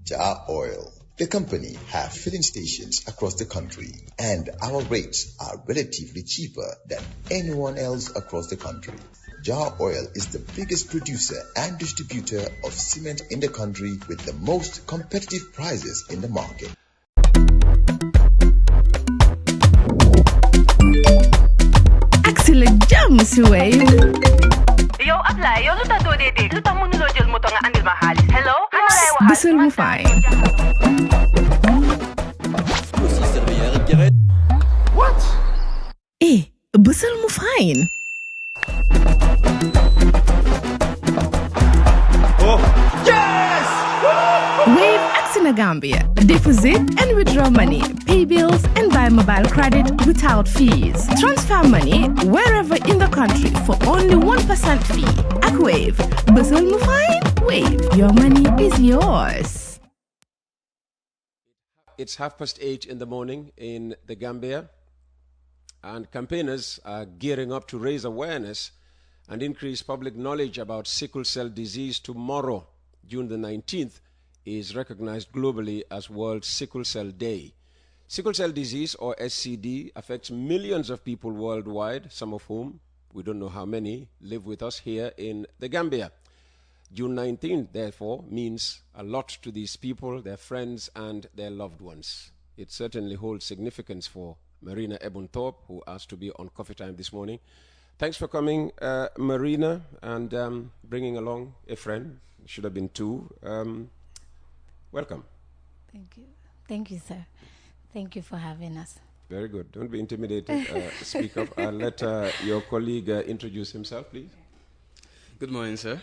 Jar Oil. The company have filling stations across the country, and our rates are relatively cheaper than anyone else across the country. Jar Oil is the biggest producer and distributor of cement in the country with the most competitive prices in the market. Excellent jam, Wave. Yo, apply. Yo, luta do de. Luta mo nulo jël moto nga andil ma xaalis. Hello? Busel mu fine. What? Busel mu fine. Oh, yes! Wave Axina Gambia. Deposit and withdraw money, pay bills and buy mobile credit without fees. Transfer money wherever in the country for only 1% fee. At Wave. Busel mu fine? Wave. Your money is yours. It's 8:30 in the morning in the Gambia, and campaigners are gearing up to raise awareness and increase public knowledge about sickle cell disease. Tomorrow, June the 19th, is recognized globally as World Sickle Cell Day. Sickle cell disease, or SCD, affects millions of people worldwide, some of whom, we don't know how many, live with us here in the Gambia. June 19th, therefore, means a lot to these people, their friends, and their loved ones. It certainly holds significance for Marina Ebunthorpe, who asked to be on Coffee Time this morning. Thanks for coming, Marina, and bringing along a friend. It should have been two. Welcome. Thank you. Thank you, sir. Thank you for having us. Very good. Don't be intimidated. Speak up. I'll let your colleague introduce himself, please. Good morning, sir.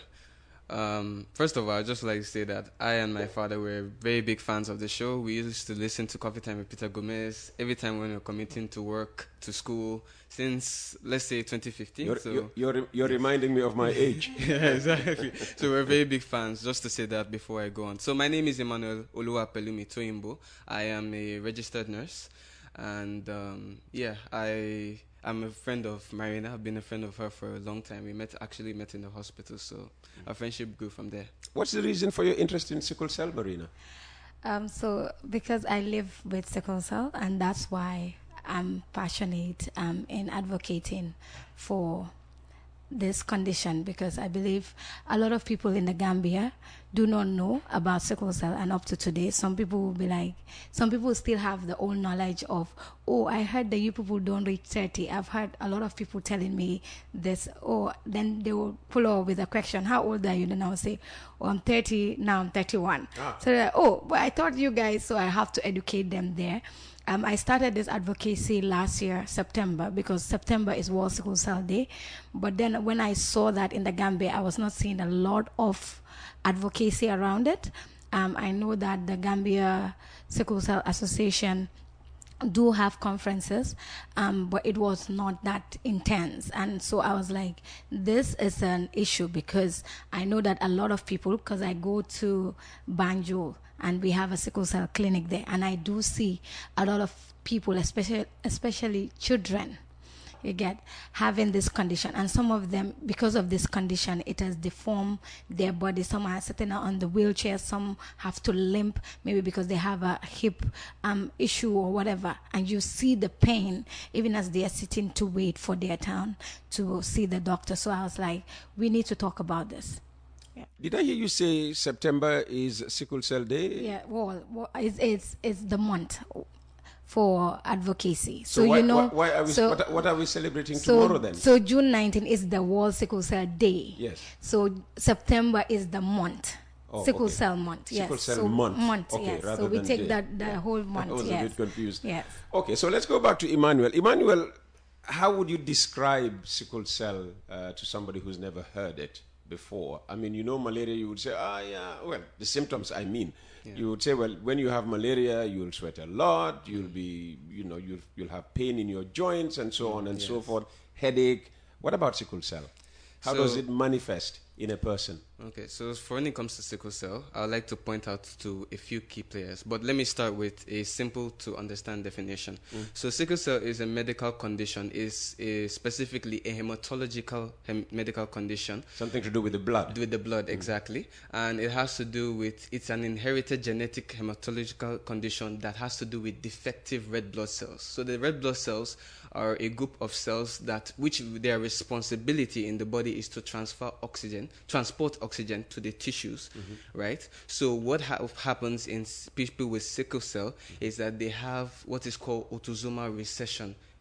First of all, I'd just like to say that I and my father were very big fans of the show. We used to listen to Coffee Time with Peter Gomez every time when we were commuting to work, to school, since, let's say, 2015. You're reminding me of my age. Yeah, exactly. So we're very big fans, just to say that before I go on. So my name is Emmanuel Oluwapelumi Toyimbo. I am a registered nurse. And I'm a friend of Marina. I've been a friend of her for a long time. We actually met in the hospital, so our friendship grew from there. What's the reason for your interest in sickle cell, Marina? So because I live with sickle cell, and that's why I'm passionate in advocating for this condition, because I believe a lot of people in the Gambia do not know about sickle cell, and up to today some people will be like, some people still have the old knowledge of, oh, I heard that you people don't reach 30. I've heard a lot of people telling me this. Or then they will pull up with a question, how old are you? Then I'll say, oh, I'm 30, now I'm 31. So they're like, oh, but I thought you guys, so I have to educate them there. I started this advocacy last year, September, because September is World Sickle Cell Day. But then when I saw that in the Gambia, I was not seeing a lot of advocacy around it. I know that the Gambia Sickle Cell Association do have conferences, but it was not that intense. And so I was like, this is an issue, because I know that a lot of people, because I go to Banjul, and we have a sickle cell clinic there, and I do see a lot of people, especially children, you get, having this condition. And some of them, because of this condition, it has deformed their body. Some are sitting on the wheelchair, some have to limp, maybe because they have a hip issue or whatever. And you see the pain even as they are sitting to wait for their turn to see the doctor. So I was like, we need to talk about this. Yeah. Did I hear you say September is Sickle Cell Day? Yeah, well it's the month for advocacy. So why are we, what are we celebrating tomorrow then? So June 19th is the World Sickle Cell Day. Yes. So September is the month. Oh, sickle okay. cell month. Sickle yes. cell so month. Okay, yes. rather So we than take day. the whole month. I was yes. a bit confused. Yes. Okay, so let's go back to Emmanuel. Emmanuel, how would you describe sickle cell to somebody who's never heard it before? I mean, you know, malaria, you would say, well, the symptoms, I mean. Yeah. You would say, well, when you have malaria, you'll sweat a lot, you'll be, you'll have pain in your joints and so on and so forth, headache. What about sickle cell? How does it manifest? in a person? Okay, so for when it comes to sickle cell, I would like to point out to a few key players. But let me start with a simple to understand definition. So sickle cell is a medical condition, is specifically a hematological medical condition. Something to do with the blood. With the blood, exactly. And it has to do with, it's an inherited genetic hematological condition that has to do with defective red blood cells. So the red blood cells are a group of cells that, which their responsibility in the body is to transport oxygen to the tissues, right? So what happens in people with sickle cell is that they have what is called autosomal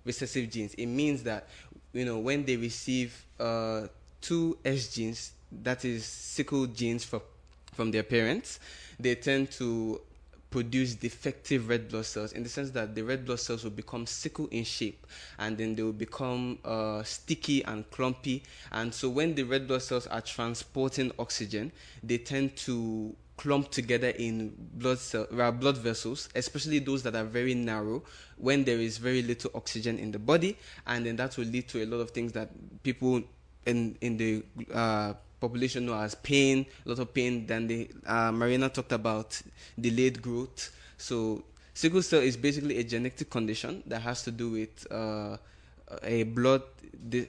recessive genes. It means that, when they receive 2 S genes, that is sickle genes from their parents, they tend to produce defective red blood cells, in the sense that the red blood cells will become sickle in shape, and then they will become sticky and clumpy. And so when the red blood cells are transporting oxygen, they tend to clump together in blood vessels, especially those that are very narrow, when there is very little oxygen in the body, and then that will lead to a lot of things that people in the population know as pain, a lot of pain. Then Marina talked about delayed growth. So sickle cell is basically a genetic condition that has to do with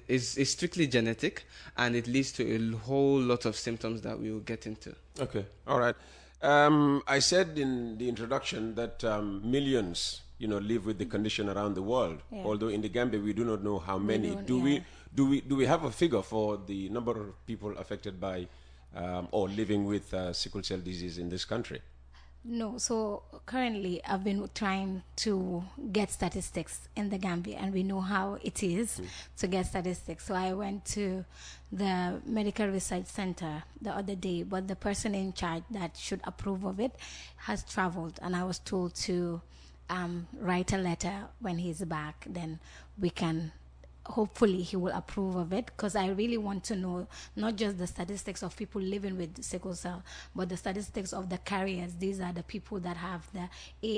is strictly genetic, and it leads to a whole lot of symptoms that we will get into. Okay, all right. I said in the introduction that millions, live with the condition around the world. Yeah. Although in the Gambia we do not know how many. Do we have a figure for the number of people affected by or living with sickle cell disease in this country? No, so currently I've been trying to get statistics in the Gambia, and we know how it is to get statistics. So I went to the Medical Research Center the other day, but the person in charge that should approve of it has traveled, and I was told to write a letter when he's back, then we can, hopefully he will approve of it, because I really want to know not just the statistics of people living with sickle cell, but the statistics of the carriers. These are the people that have the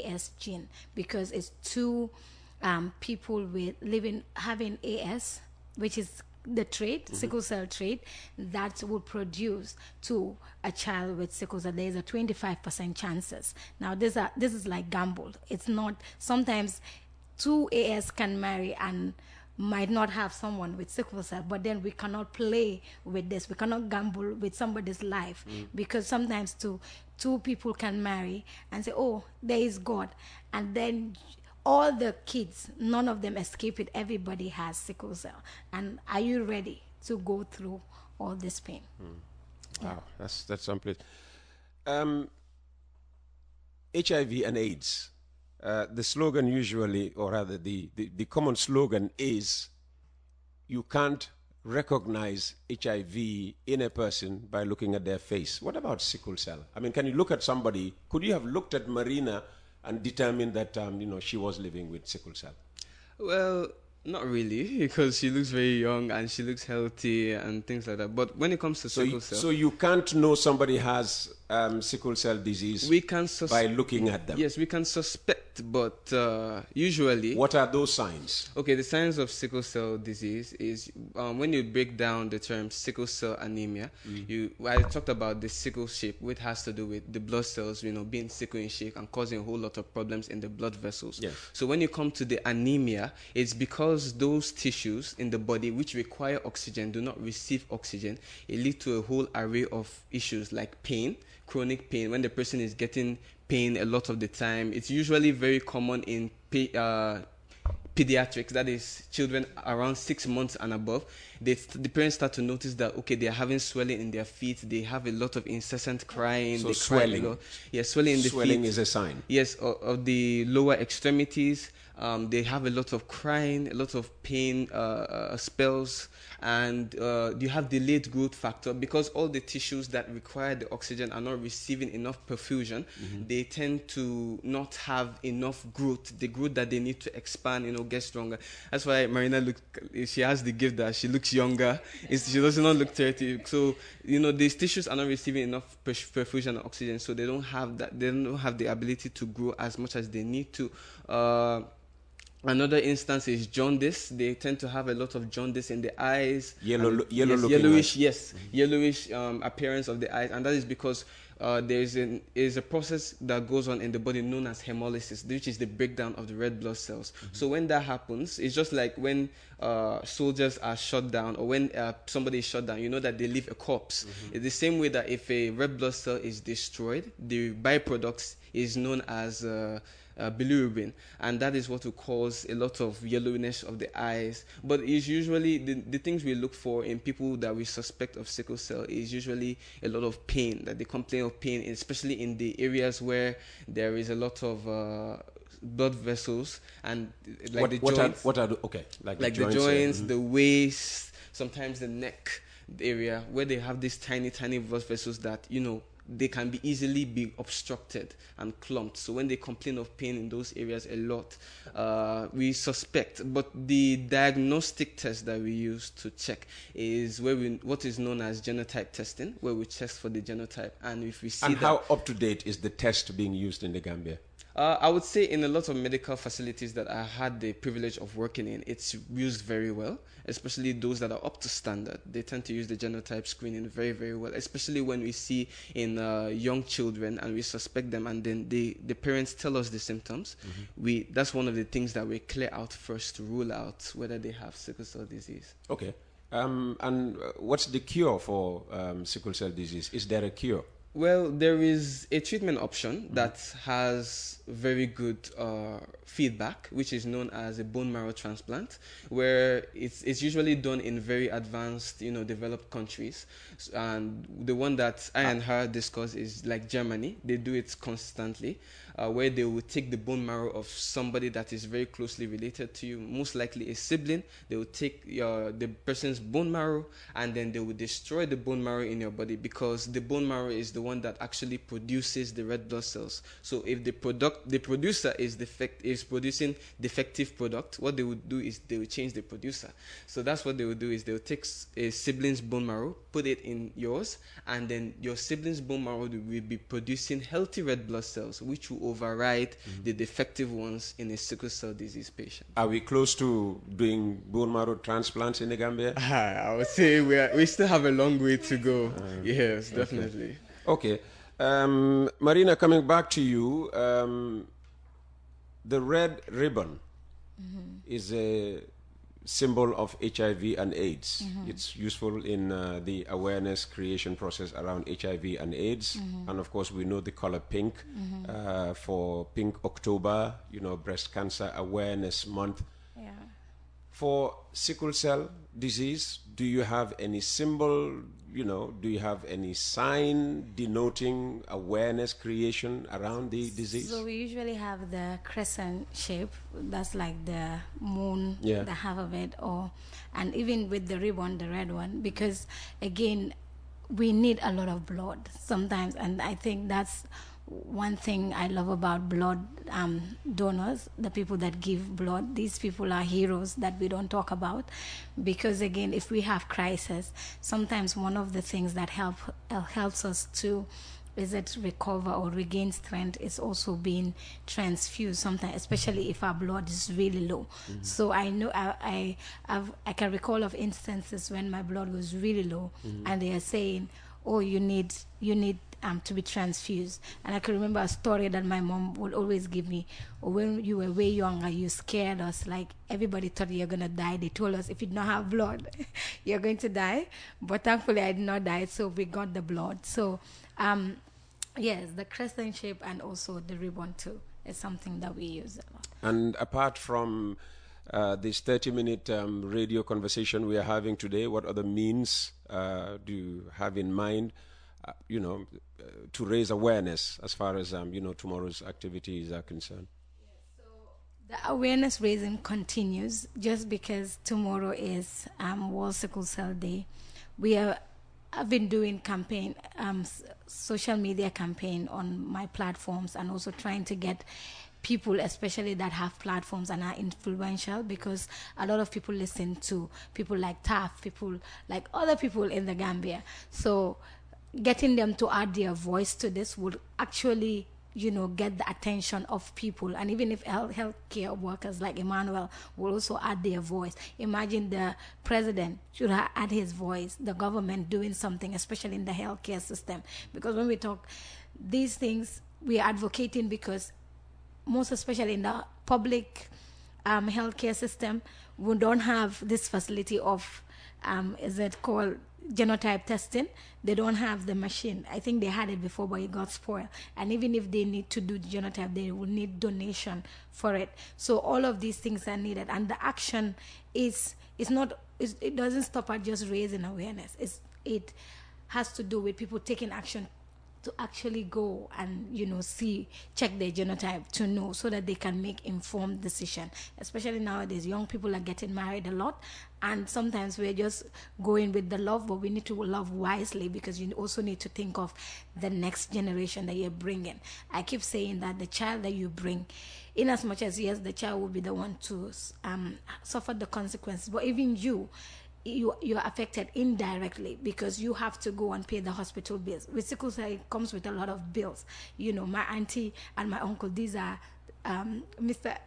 AS gene, because it's 2 people with having AS, which is the trait, sickle cell trait, that will produce to a child with sickle cell. There's a 25% chances. Now this is like gamble. It's not, sometimes 2 AS can marry and might not have someone with sickle cell, but then we cannot play with this. We cannot gamble with somebody's life, because sometimes two people can marry and say, oh, there is God, and then all the kids, none of them escape it. Everybody has sickle cell. And are you ready to go through all this pain? Wow, that's someplace. HIV and AIDS. The slogan usually, or rather the common slogan is, you can't recognize HIV in a person by looking at their face. What about sickle cell? I mean, can you look at somebody? Could you have looked at Marina and determined that she was living with sickle cell? Well, not really, because she looks very young and she looks healthy and things like that. But when it comes to sickle cell, so you can't know somebody has sickle cell disease by looking at them? Yes, we can suspect, but usually... What are those signs? Okay, the signs of sickle cell disease is when you break down the term sickle cell anemia, I talked about the sickle shape, which has to do with the blood cells, being sickle in shape and causing a whole lot of problems in the blood vessels. Yes. So when you come to the anemia, it's because those tissues in the body which require oxygen do not receive oxygen. It leads to a whole array of issues like pain, chronic pain. When the person is getting pain a lot of the time, it's usually very common in pediatrics, that is children around 6 months and above. The parents start to notice that, okay, they are having swelling in their feet, they have a lot of incessant crying. So they swelling. Cry a lot. Yes, swelling in the feet. Swelling is a sign. Yes, of the lower extremities. They have a lot of crying, a lot of pain spells, and you have delayed growth factor, because all the tissues that require the oxygen are not receiving enough perfusion. They tend to not have enough growth, the growth that they need to expand, get stronger. That's why Marina she has the gift that she looks younger. She does not look 30. So these tissues are not receiving enough perfusion and oxygen, so they don't have that. They don't have the ability to grow as much as they need to. Another instance is jaundice. They tend to have a lot of jaundice in the eyes. Yellowish appearance of the eyes, and that is because there is a process that goes on in the body known as hemolysis, which is the breakdown of the red blood cells. So when that happens, it's just like when soldiers are shot down, or when somebody is shot down, you know that they leave a corpse. It's the same way that if a red blood cell is destroyed, the byproduct is known as bilirubin, and that is what will cause a lot of yellowness of the eyes. But it's usually the things we look for in people that we suspect of sickle cell is usually a lot of pain, that they complain of pain, especially in the areas where there is a lot of blood vessels, and like the joints, like the joints, the waist, sometimes the neck area, where they have these tiny blood vessels that, you know, they can easily be obstructed and clumped. So when they complain of pain in those areas a lot, we suspect. But the diagnostic test that we use to check is what is known as genotype testing, where we test for the genotype. And if we see and how up to date is the test being used in the Gambia? I would say in a lot of medical facilities that I had the privilege of working in, it's used very well, especially those that are up to standard. They tend to use the genotype screening very, very well, especially when we see in young children and we suspect them, and then the parents tell us the symptoms. That's one of the things that we clear out first to rule out whether they have sickle cell disease. Okay. And what's the cure for sickle cell disease? Is there a cure? Well, there is a treatment option that has very good feedback, which is known as a bone marrow transplant, where it's usually done in very advanced, developed countries. And the one that I and her discuss is like Germany. They do it constantly, where they will take the bone marrow of somebody that is very closely related to you, most likely a sibling. They will take the person's bone marrow, and then they will destroy the bone marrow in your body, because the bone marrow is the one that actually produces the red blood cells. So if the producer is producing defective product, what they would do is they will change the producer. So that's what they will do, is they will take a sibling's bone marrow, put it in yours, and then your sibling's bone marrow will be producing healthy red blood cells, which will override the defective ones in a sickle cell disease patient. Are we close to doing bone marrow transplants in the Gambia? I would say we still have a long way to go. Yes, definitely. Okay. Marina, coming back to you, the red ribbon is a symbol of HIV and AIDS. It's useful in the awareness creation process around HIV and AIDS. And of course, we know the color pink for Pink October, Breast Cancer Awareness Month. Yeah. For sickle cell disease, do you have any symbol, do you have any sign denoting awareness creation around the disease? So we usually have the crescent shape, that's like the moon, Yeah. the half of it, and even with the ribbon, the red one, because again, we need a lot of blood sometimes, and I think that's one thing I love about blood donors, the people that give blood. These people are heroes that we don't talk about, because again, if we have crisis, sometimes one of the things that helps us to recover or regain strength is also being transfused sometimes, especially if our blood is really low. So I know I can recall of instances when my blood was really low, and they are saying, oh, you need to be transfused. And I can remember a story that my mom would always give me. When you were way younger, you scared us, like everybody thought you're gonna die. They told us, if you don't have blood, you're going to die. But thankfully I did not die, so we got the blood. So yes, the crescent shape and also the ribbon too is something that we use a lot. And apart from this 30-minute radio conversation we are having today, what other means do you have in mind, to raise awareness as far as, tomorrow's activities are concerned? So the awareness raising continues, just because tomorrow is World Sickle Cell Day. I've been doing campaign, social media campaign on my platforms, and also trying to get people, especially that have platforms and are influential, because a lot of people listen to people like TAF, people like other people in the Gambia. So getting them to add their voice to this would actually get the attention of people. And even if healthcare workers like Emmanuel will also add their voice. Imagine the president should add his voice, the government doing something, especially in the healthcare system. Because when we talk these things, we are advocating because most especially in the public healthcare system, we don't have this facility of, is it called genotype testing? They don't have the machine. I think they had it before, but it got spoiled. And even if they need to do genotype, they will need donation for it. So all of these things are needed, and the action it doesn't stop at just raising awareness. It has to do with people taking action to actually go and check their genotype to know, so that they can make informed decision. Especially nowadays, young people are getting married a lot, and sometimes we're just going with the love, but we need to love wisely, because you also need to think of the next generation that you're bringing. I keep saying that the child that you bring, in as much as yes, the child will be the one to suffer the consequences, but even you're affected indirectly, because you have to go and pay the hospital bills. With sickle cell, it comes with a lot of bills. My auntie and my uncle, these are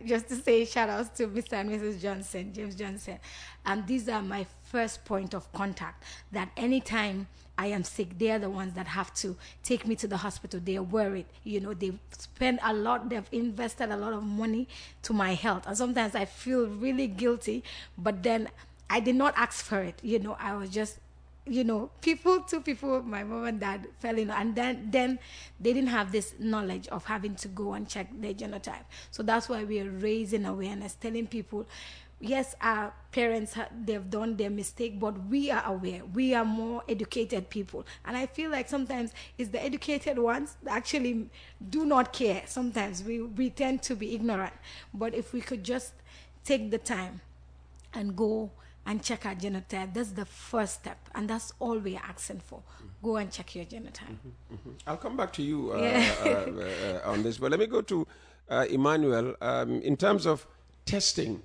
just to say shout outs to Mr. and Mrs. Johnson, James Johnson. And these are my first point of contact, that anytime I am sick, they are the ones that have to take me to the hospital. They are worried. They've spent a lot, they've invested a lot of money to my health. And sometimes I feel really guilty, but then I did not ask for it. I was just, two people, my mom and dad fell in, and then they didn't have this knowledge of having to go and check their genotype. So that's why we are raising awareness, telling people, yes, our parents, they've done their mistake, but we are aware. We are more educated people. And I feel like sometimes it's the educated ones that actually do not care. Sometimes we tend to be ignorant. But if we could just take the time and go and check our genotype, that's the first step, and that's all we're asking for. Go and check your genotype. I'll come back to you on this, but let me go to Emmanuel. In terms of testing,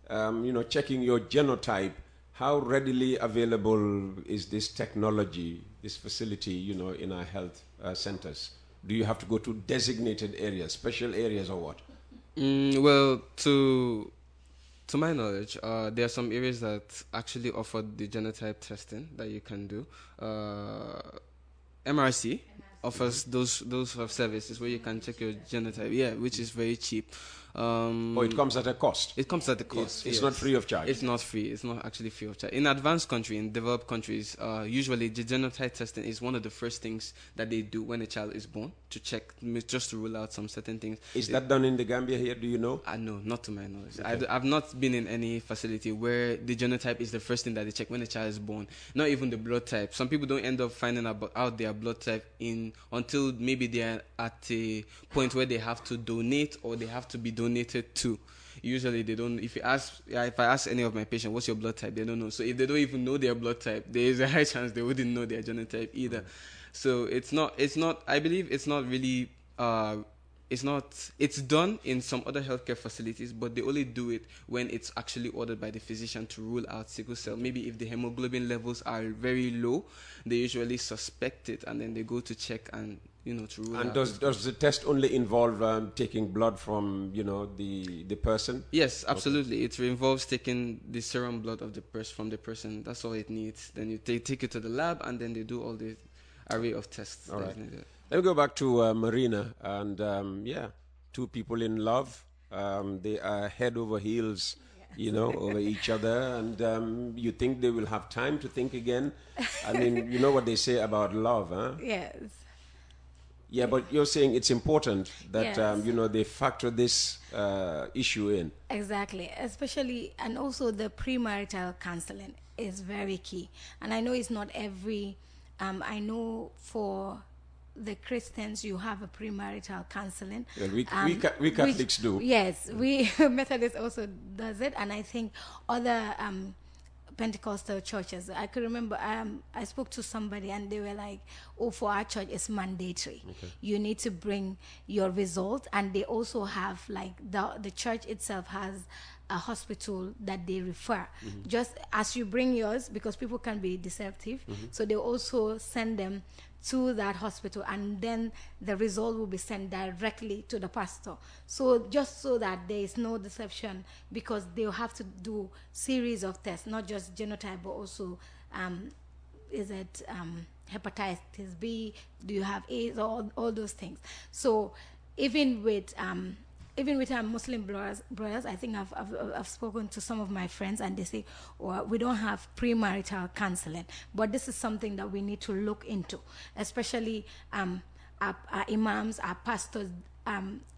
checking your genotype, how readily available is this technology, this facility, in our health centers? Do you have to go to designated areas, special areas, or what? Well, to my knowledge, there are some areas that actually offer the genotype testing that you can do. MRC offers those sort of services where you can check your genotype, which is very cheap. It comes at a cost. It comes at a cost. It's not free of charge. It's not free. It's not actually free of charge. In advanced countries, in developed countries, usually the genotype testing is one of the first things that they do when a child is born, to check, just to rule out some certain things. Is that done in the Gambia here? Do you know? No, not to my knowledge. Okay. I've not been in any facility where the genotype is the first thing that they check when a child is born. Not even the blood type. Some people don't end up finding out their blood type until maybe they're at a point where they have to donate, or they have to be donated to. Usually they don't. If I ask any of my patients, what's your blood type, they don't know. So if they don't even know their blood type, there is a high chance they wouldn't know their genotype either. So it's not I believe it's not really it's done in some other healthcare facilities, but they only do it when it's actually ordered by the physician to rule out sickle cell. Maybe if the hemoglobin levels are very low, they usually suspect it, and then they go to check and to rule out. And does the test only involve taking blood from the person? Yes, absolutely. Okay. It involves taking the serum blood of the from the person. That's all it needs. Then they take it to the lab, and then they do all the array of tests. All right. Let me go back to Marina, and two people in love. They are head over heels, over each other, and you think they will have time to think again. I mean, you know what they say about love, huh? Yes. Yeah, but you're saying it's important that, they factor this issue in. Exactly, especially, and also the premarital counseling is very key. And I know it's not every, I know for the Christians, you have a premarital counseling. Well, we Catholics do. Yes, we Methodists also does it, and I think other Pentecostal churches. I could remember I spoke to somebody, and they were like, "Oh, for our church, it's mandatory. Okay. You need to bring your result." And they also have the church itself has a hospital that they refer. Just as you bring yours, because people can be deceptive, so they also send them to that hospital, and then the result will be sent directly to the pastor. So just so that there is no deception, because they'll have to do series of tests, not just genotype, but also is it hepatitis B, do you have AIDS, all those things. So even with our Muslim brothers, I think I've spoken to some of my friends, and they say, well, we don't have premarital counseling, but this is something that we need to look into, especially our imams, our pastors,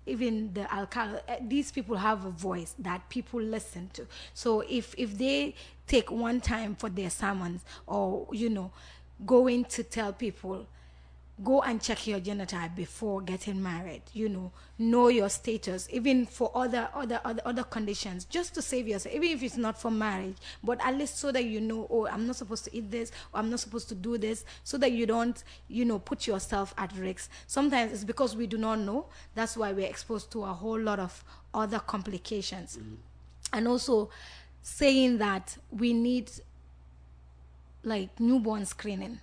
even the alcalde. These people have a voice that people listen to. So if they take one time for their sermons, or going to tell people, go and check your genotype before getting married, know your status, even for other conditions, just to save yourself, even if it's not for marriage, but at least so that oh, I'm not supposed to eat this, or I'm not supposed to do this, so that you don't put yourself at risk. Sometimes it's because we do not know. That's why we're exposed to a whole lot of other complications. And also saying that we need like newborn screening.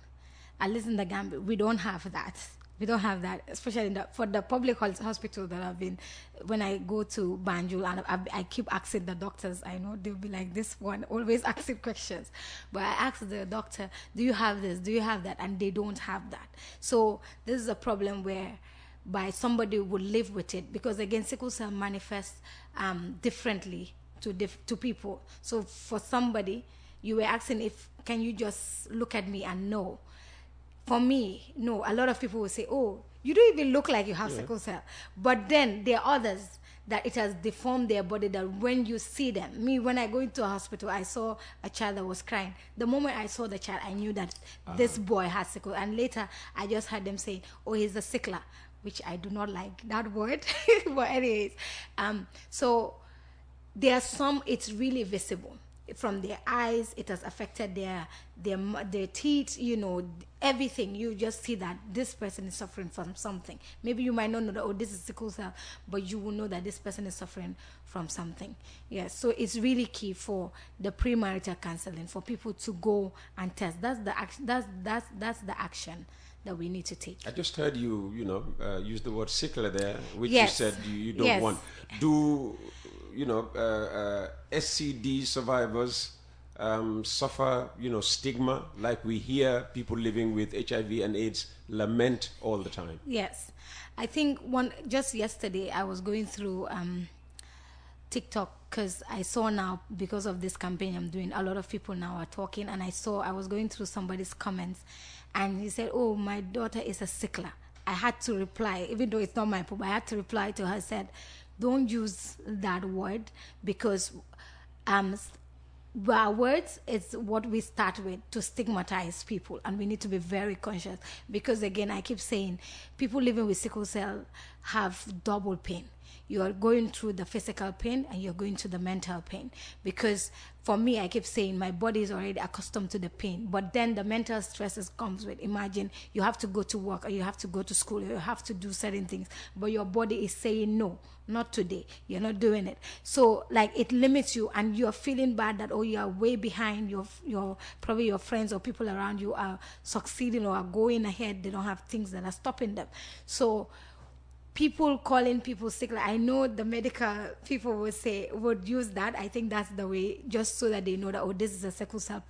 At least in the Gambia, we don't have that. We don't have that, especially for the public hospital that I've been. When I go to Banjul, and I keep asking the doctors, I know they'll be like, this one always asking questions. But I ask the doctor, do you have this? Do you have that? And they don't have that. So this is a problem where somebody would live with it, because again, sickle cell manifests differently to people. So for somebody, you were asking, can you just look at me and know? For me, no. A lot of people will say, oh, you don't even look like you have sickle cell. But then there are others that it has deformed their body, that when you see them, when I go into a hospital, I saw a child that was crying. The moment I saw the child, I knew that this boy has sickle. And later, I just heard them say, oh, he's a sickler, which I do not like that word. But anyways, so there are some, it's really visible. From their eyes, it has affected their teeth, everything. You just see that this person is suffering from something. Maybe you might not know that, oh, this is sickle cell, but you will know that this person is suffering from something. Yes, so it's really key for the premarital counseling, for people to go and test. That's the action. That's the action that we need to take. I just heard you use the word sickler there, which yes. you said you don't want. Do SCD survivors suffer, stigma, like we hear people living with HIV and AIDS lament all the time? Yes. I think just yesterday I was going through TikTok, because I saw now, because of this campaign I'm doing, a lot of people now are talking, and I was going through somebody's comments, and he said, oh, my daughter is a sickler. I had to reply, even though it's not my problem, I had to reply to her, said, don't use that word, because our words is what we start with to stigmatize people, and we need to be very conscious, because again, I keep saying, people living with sickle cell have double pain. You are going through the physical pain, and you're going through the mental pain. Because for me, I keep saying my body is already accustomed to the pain, but then the mental stresses comes with, imagine you have to go to work, or you have to go to school, or you have to do certain things, but your body is saying no, not today, you're not doing it. So like it limits you, and you're feeling bad that, oh, you are way behind your probably your friends or people around you are succeeding or are going ahead. They don't have things that are stopping them. So people calling people sick, I know the medical people would use that. I think that's the way, just so that they know that, oh, this is a sickle cell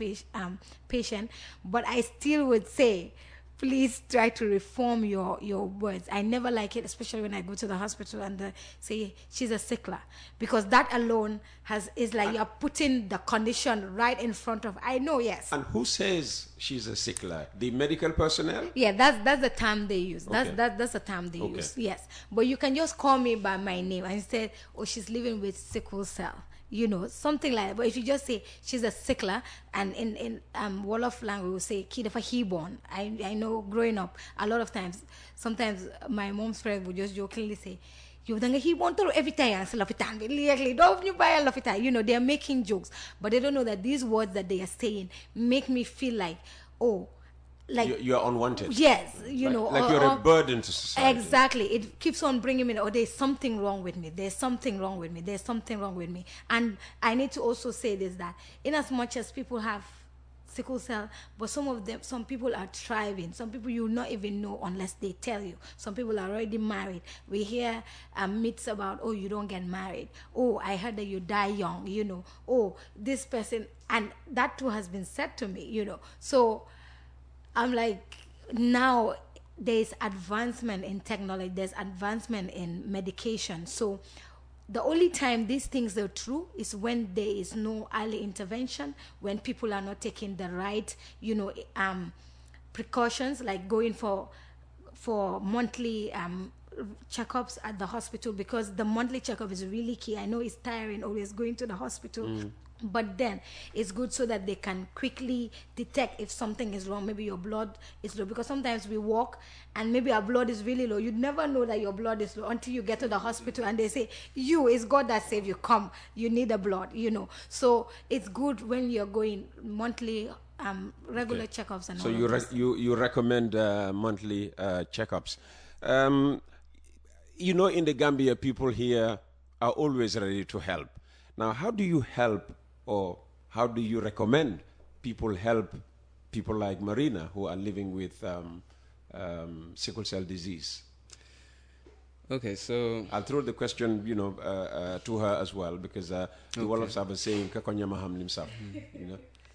patient. But I still would say, please try to reform your words. I never like it, especially when I go to the hospital and they say she's a sickler, because that alone is like you're putting the condition right in front of. I know, yes. And who says she's a sickler? The medical personnel? Yeah, that's the term they use. Okay. That's the term they use. Yes, but you can just call me by my name and say, oh, she's living with sickle cell. Something like that. But if you just say she's a sickler, and in Wolof language we will say kid of a he-born. I know growing up, a lot of times, sometimes my mom's friend would just jokingly say, you danga he-born to every time, they're making jokes, but they don't know that these words that they are saying make me feel like, oh, like you're unwanted. Yes, like you're a burden to society. Exactly. It keeps on bringing me, there's something wrong with me. There's something wrong with me. And I need to also say this, that in as much as people have sickle cell, but some people are thriving. Some people you will not even know unless they tell you. Some people are already married. We hear myths about, oh, you don't get married. Oh, I heard that you die young, Oh, this person, and that too has been said to me, So I'm like, now there's advancement in technology, there's advancement in medication. So the only time these things are true is when there is no early intervention, when people are not taking the right, precautions, like going for monthly checkups at the hospital, because the monthly checkup is really key. I know it's tiring always going to the hospital. But then it's good so that they can quickly detect if something is wrong. Maybe your blood is low, because sometimes we walk and maybe our blood is really low. You'd never know that your blood is low until you get to the hospital and they say, it's God that saved you, come, you need a blood, So it's good when you're going monthly regular checkups and so all of this. you recommend monthly checkups. In the Gambia, people here are always ready to help. Now, how do you help, or how do you recommend people help people like Marina who are living with sickle cell disease? Okay, so I'll throw the question, to her as well, because the wall of Sabbath saying "Kakonya maham limsab,"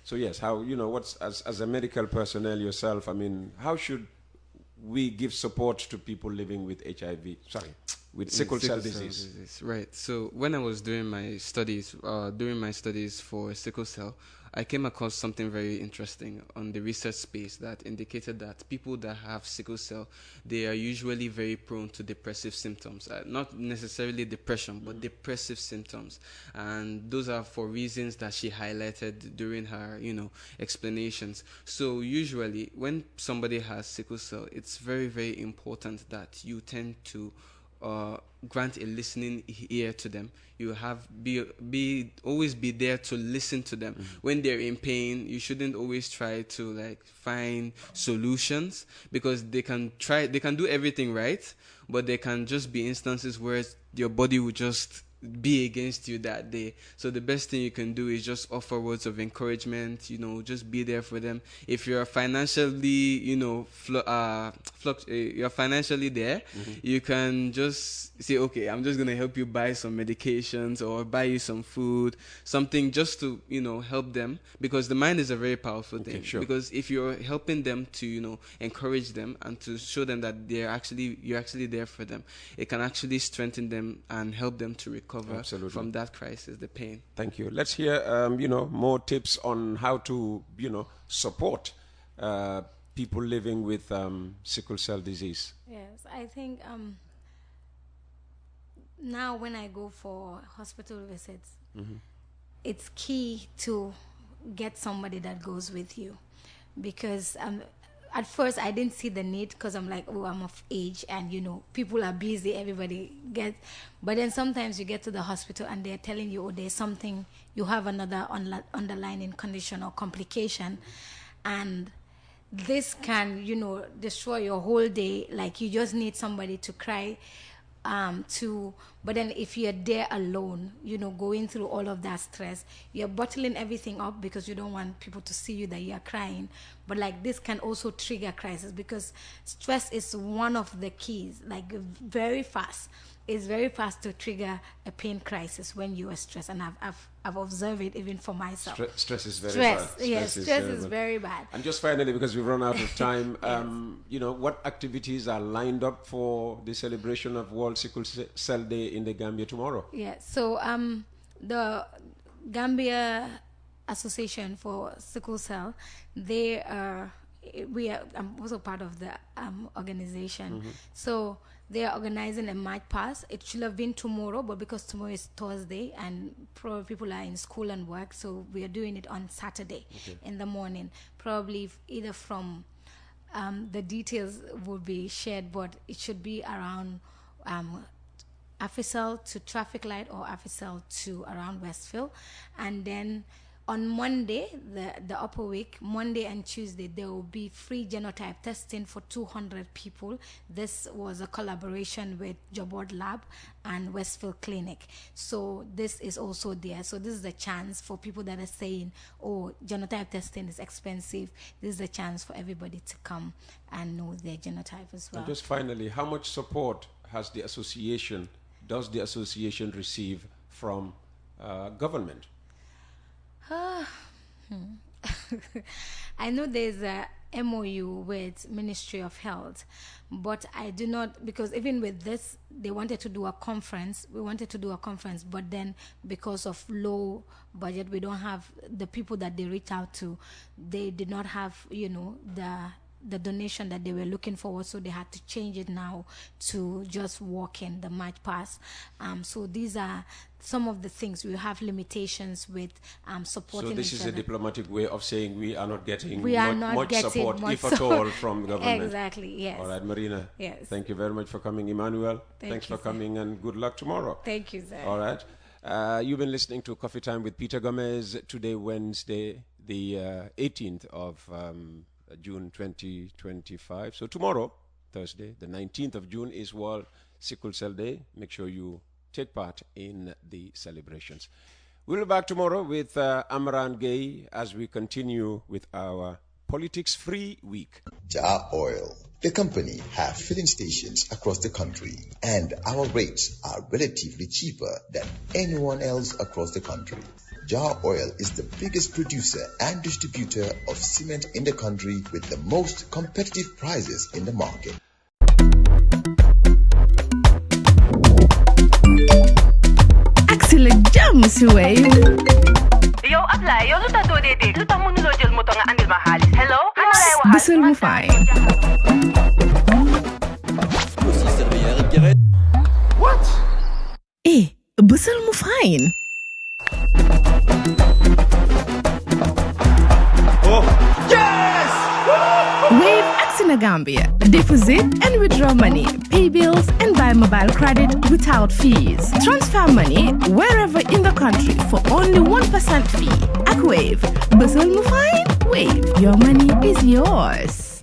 So yes, how what's as a medical personnel yourself? I mean, how should we give support to people living with HIV? Sorry, with sickle cell disease. Right. So when I was doing my studies, for sickle cell, I came across something very interesting on the research space that indicated that people that have sickle cell, they are usually very prone to depressive symptoms. Not necessarily depression, but depressive symptoms. And those are for reasons that she highlighted during her, explanations. So usually when somebody has sickle cell, it's very, very important that you tend to grant a listening ear to them. You have always be there to listen to them. When they're in pain, you shouldn't always try to find solutions, because they can do everything right, but there can just be instances where your body will just be against you that day. So the best thing you can do is just offer words of encouragement, just be there for them. If you're financially, you're financially there, you can just say, okay, I'm just going to help you buy some medications or buy you some food, something just to, help them, because the mind is a very powerful thing. Sure. Because if you're helping them to, encourage them and to show them that you're actually there for them, it can actually strengthen them and help them to recover from that crisis, the pain. Thank you. Let's hear, more tips on how to, support people living with sickle cell disease. Yes, I think now when I go for hospital visits, it's key to get somebody that goes with you, because at first I didn't see the need, because I'm like, oh, I'm of age and people are busy, everybody gets, but then sometimes you get to the hospital and they're telling you, oh, there's something, you have another underlying condition or complication, and this can destroy your whole day. Like, you just need somebody to cry but then if you're there alone, going through all of that stress, you're bottling everything up because you don't want people to see you that you're crying. But this can also trigger crisis, because stress is one of the keys, very fast. It's very fast to trigger a pain crisis when you are stressed, and I've observed it even for myself. Stress is very bad. Stress is very bad. And just finally, because we've run out of time, what activities are lined up for the celebration of World Sickle Cell Day in the Gambia tomorrow? Yeah, so the Gambia Association for Sickle Cell, I'm also part of the organization. So they are organizing a march past. It should have been tomorrow, but because tomorrow is Thursday and probably people are in school and work, so we are doing it on Saturday in the morning. Probably either from the details will be shared, but it should be around Afisel to traffic light, or Afisel to around Westfield, and then On Monday, the upper week, Monday and Tuesday, there will be free genotype testing for 200 people. This was a collaboration with Jobord Lab and Westfield Clinic. So this is also there. So this is a chance for people that are saying, oh, genotype testing is expensive. This is a chance for everybody to come and know their genotype as well. And just finally, how much support does the association receive from government? I know there's a MOU with Ministry of Health, but I do not, because even with this, they wanted to do a conference. We wanted to do a conference, but then because of low budget, we don't have the people that they reach out to. They did not have, the donation that they were looking for, so they had to change it now to just walk in the March Pass. So these are some of the things. We have limitations with supporting. So this is a diplomatic way of saying we are not getting much support, if support at all, from government. Exactly, yes. All right, Marina. Yes. Thank you very much for coming. Emmanuel, thanks for coming, and good luck tomorrow. Thank you, sir. All right. You've been listening to Coffee Time with Peter Gomez. Today, Wednesday, the 18th of June 2025. So tomorrow, Thursday, the 19th of June, is World Sickle Cell Day. Make sure you take part in the celebrations. We'll be back tomorrow with Amran Gay as we continue with our Politics-Free Week. Jar Oil, the company, have filling stations across the country, and our rates are relatively cheaper than anyone else across the country. Jar Oil is the biggest producer and distributor of cement in the country with the most competitive prices in the market. Axel jam si Wave. Yo, Abla, yo luta do dede. Luta mo nulo jël moto nga andil ma xaalis. Hello? Busel mu fine. What? Busel mu fine. Oh, yes! Wave Axina Gambia. Deposit and withdraw money, pay bills, and buy mobile credit without fees. Transfer money wherever in the country for only 1% fee. At Wave. Busel mu fine? Wave. Your money is yours.